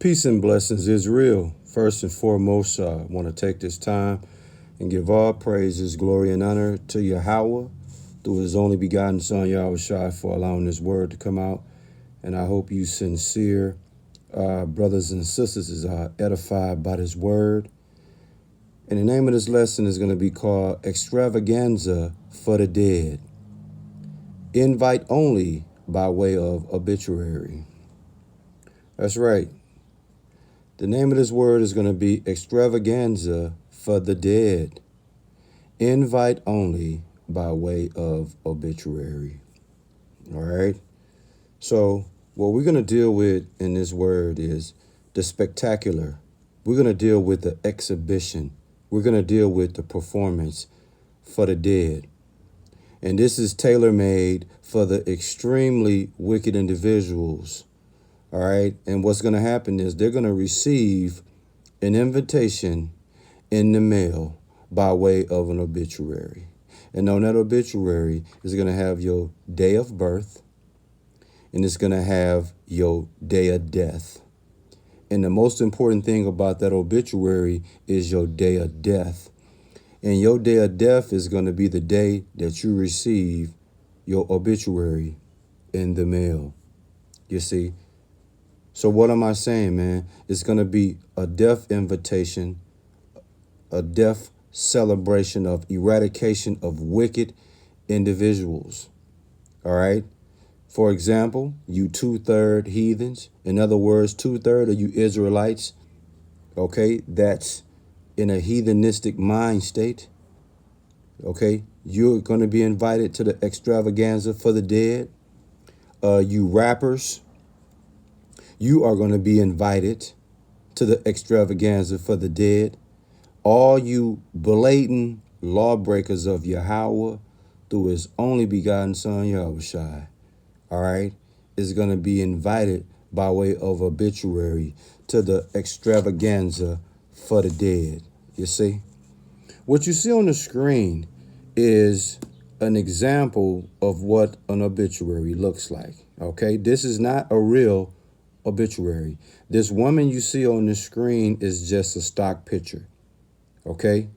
Peace and blessings is real. First and foremost, I want to take this time and give all praises, glory, and honor to Yahweh through his only begotten Son, Yahweh Shai, for allowing this word to come out. And I hope you sincere brothers and sisters is edified by this word. And the name of this lesson is going to be called Extravaganza for the Dead. Invite only by way of obituary. That's right. The name of this word is going to be Extravaganza for the Dead. Invite only by way of obituary. All right. So what we're going to deal with in this word is the spectacular. We're going to deal with the exhibition. We're going to deal with the performance for the dead. And this is tailor-made for the extremely wicked individuals. All right. And what's going to happen is they're going to receive an invitation in the mail by way of an obituary. And on that obituary is going to have your day of birth, and it's going to have your day of death. And the most important thing about that obituary is your day of death. And your day of death is going to be the day that you receive your obituary in the mail. You see? So what am I saying, man? It's going to be a death invitation, a death celebration of eradication of wicked individuals. All right? For example, you 2/3 heathens. In other words, 2/3 of you Israelites, okay, that's in a heathenistic mind state. Okay, you're going to be invited to the extravaganza for the dead. You rappers, you are going to be invited to the extravaganza for the dead. All you blatant lawbreakers of Yahweh through his only begotten Son, Yahweh Shai, all right, is going to be invited by way of obituary to the extravaganza for the dead. You see? What you see on the screen is an example of what an obituary looks like. Okay, this is not a real obituary. This woman you see on the screen is just a stock picture. Okay,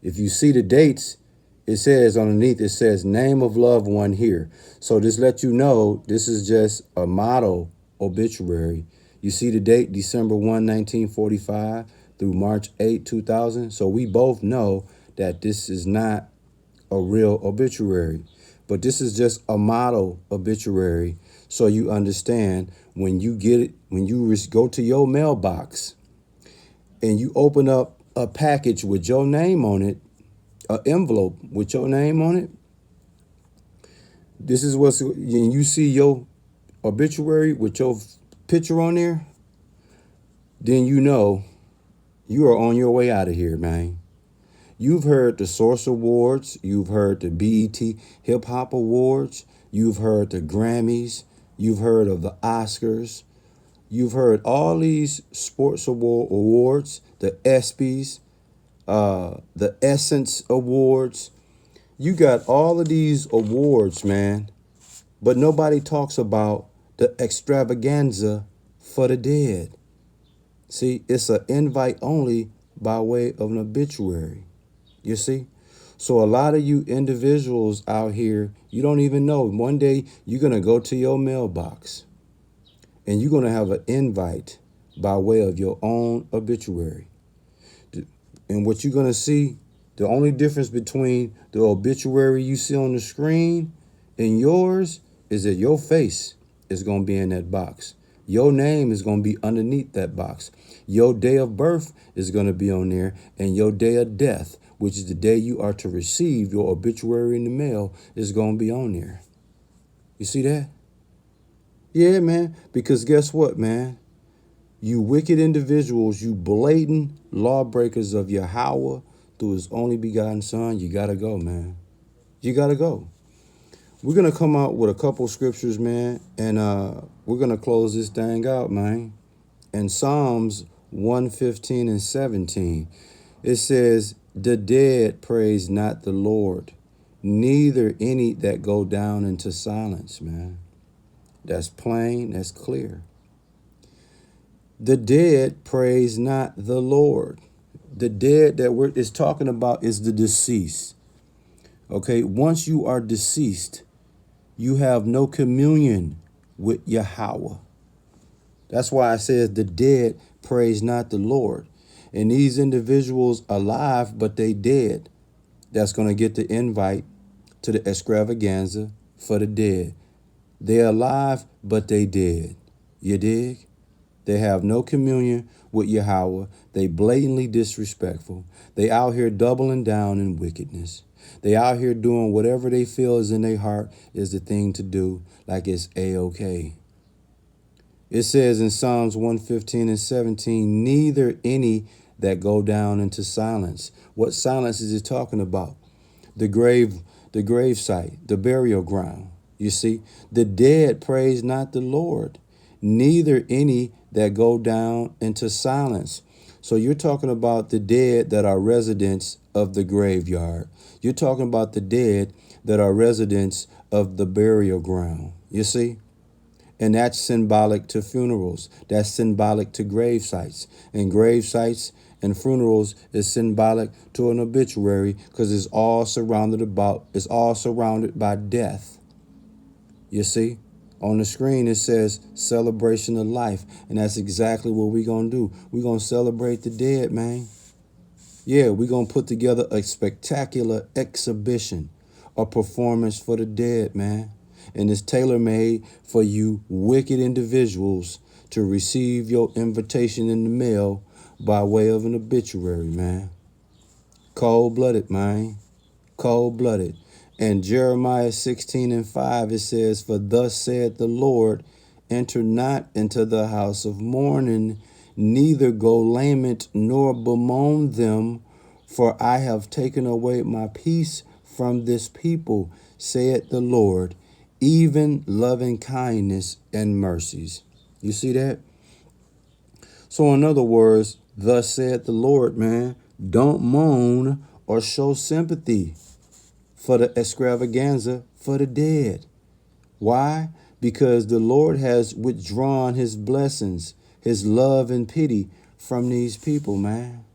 if you see the dates, it says underneath, it says name of loved one here. So this lets you know this is just a model obituary. You see the date, December 1, 1945 through March 8, 2000. So we both know that this is not a real obituary, but this is just a model obituary. So you understand when you get it, when you go to your mailbox and you open up a package with your name on it, an envelope with your name on it, this is what's, you see your obituary with your picture on there, then you know you are on your way out of here, man. You've heard the Source Awards. You've heard the BET Hip Hop Awards. You've heard the Grammys. You've heard of the Oscars. You've heard all these sports awards, the ESPYs, the Essence Awards. You got all of these awards, man, but nobody talks about the extravaganza for the dead. See, it's an invite only by way of an obituary. You see? So a lot of you individuals out here, you don't even know. One day you're going to go to your mailbox and you're going to have an invite by way of your own obituary. And what you're going to see, the only difference between the obituary you see on the screen and yours is that your face is going to be in that box. Your name is going to be underneath that box. Your day of birth is going to be on there, and your day of death, which is the day you are to receive your obituary in the mail, is going to be on there. You see that? Yeah, man, because guess what, man? You wicked individuals, you blatant lawbreakers of Yahweh through his only begotten Son, you got to go, man. You got to go. We're going to come out with a couple scriptures, man, and we're going to close this thing out, man. In Psalms 115 and 17, it says, the dead praise not the Lord, neither any that go down into silence, man. That's plain, that's clear. The dead praise not the Lord. The dead that it's talking about is the deceased. Okay, once you are deceased, you have no communion with Yahweh. That's why I says the dead praise not the Lord. And these individuals alive, but they dead, that's going to get the invite to the extravaganza for the dead. They're alive, but they dead. You dig? They have no communion with Yahweh. They blatantly disrespectful. They out here doubling down in wickedness. They out here doing whatever they feel is in their heart is the thing to do, like it's A-OK. It says in Psalms 115 and 17, neither any that go down into silence. What silence is it talking about? The grave site, the burial ground. You see, the dead praise not the Lord, neither any that go down into silence. So you're talking about the dead that are residents of the graveyard. You're talking about the dead that are residents of the burial ground. You see? And that's symbolic to funerals. That's symbolic to grave sites. And grave sites and funerals is symbolic to an obituary because it's all surrounded by death. You see? On the screen it says celebration of life. And that's exactly what we're going to do. We're going to celebrate the dead, man. Yeah, we're going to put together a spectacular exhibition, a performance for the dead, man. And it's tailor-made for you wicked individuals to receive your invitation in the mail by way of an obituary, man. Cold-blooded, man. Cold-blooded. And Jeremiah 16 and 5, it says, for thus saith the Lord, enter not into the house of mourning, neither go lament nor bemoan them, for I have taken away my peace from this people, saith the Lord, even loving kindness and mercies. You see that? So in other words, thus saith the Lord, man, don't moan or show sympathy for the extravaganza for the dead. Why? Because the Lord has withdrawn his blessings, his love and pity from these people, man.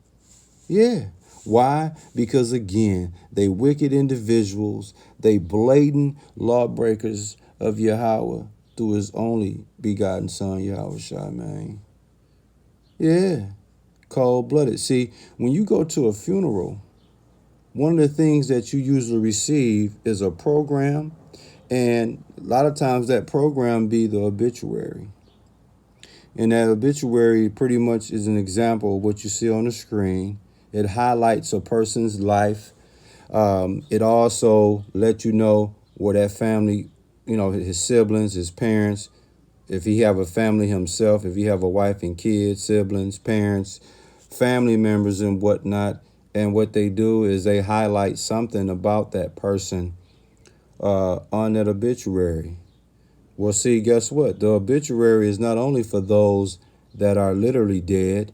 Yeah. Why? Because again, they wicked individuals, they blatant lawbreakers of Yahweh through his only begotten son, Yahweh Shai, man. Yeah. Cold-blooded. See, when you go to a funeral, one of the things that you usually receive is a program, and a lot of times that program be the obituary. And that obituary pretty much is an example of what you see on the screen. It highlights a person's life. It also lets you know where that family, his siblings, his parents, if he have a family himself, if he have a wife and kids, siblings, parents, family members and whatnot. And what they do is they highlight something about that person on that obituary. Well, see, guess what? The obituary is not only for those that are literally dead,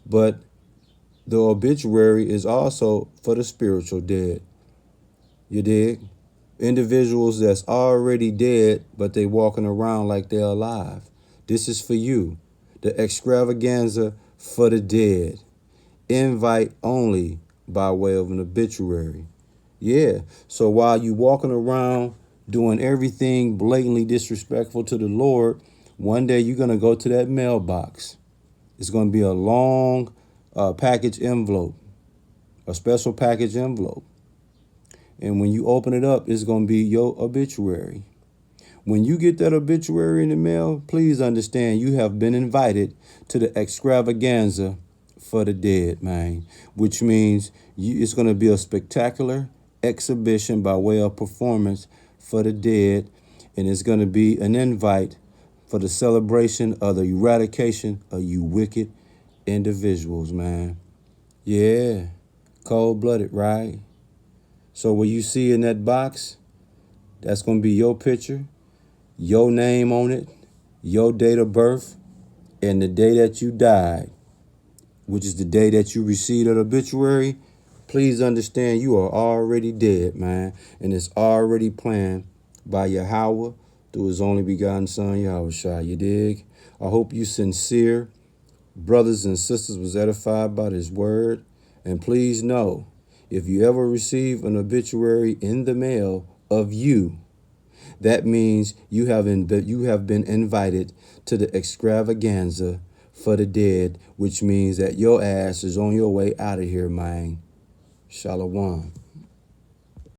but the obituary is also for the spiritual dead. You dig? Individuals that's already dead, but they walking around like they're alive. This is for you. The extravaganza for the dead. Invite only by way of an obituary. Yeah. So while you walking around doing everything blatantly disrespectful to the Lord, one day you're going to go to that mailbox. It's going to be a long package envelope, a special package envelope. And when you open it up, it's going to be your obituary. When you get that obituary in the mail, please understand you have been invited to the extravaganza for the dead, man, which means it's going to be a spectacular exhibition by way of performance for the dead. And it's going to be an invite for the celebration of the eradication of you wicked individuals, man. Yeah, cold-blooded, right? So what you see in that box, that's going to be your picture, your name on it, your date of birth, and the day that you died, which is the day that you received an obituary. Please understand you are already dead, man, and it's already planned by Yahweh through his only begotten son, Yahweh Shai. You dig? I hope you sincere brothers and sisters was edified by this word. And please know, if you ever receive an obituary in the mail of you, that means you have been invited to the extravaganza for the dead, which means that your ass is on your way out of here, man. Shalom.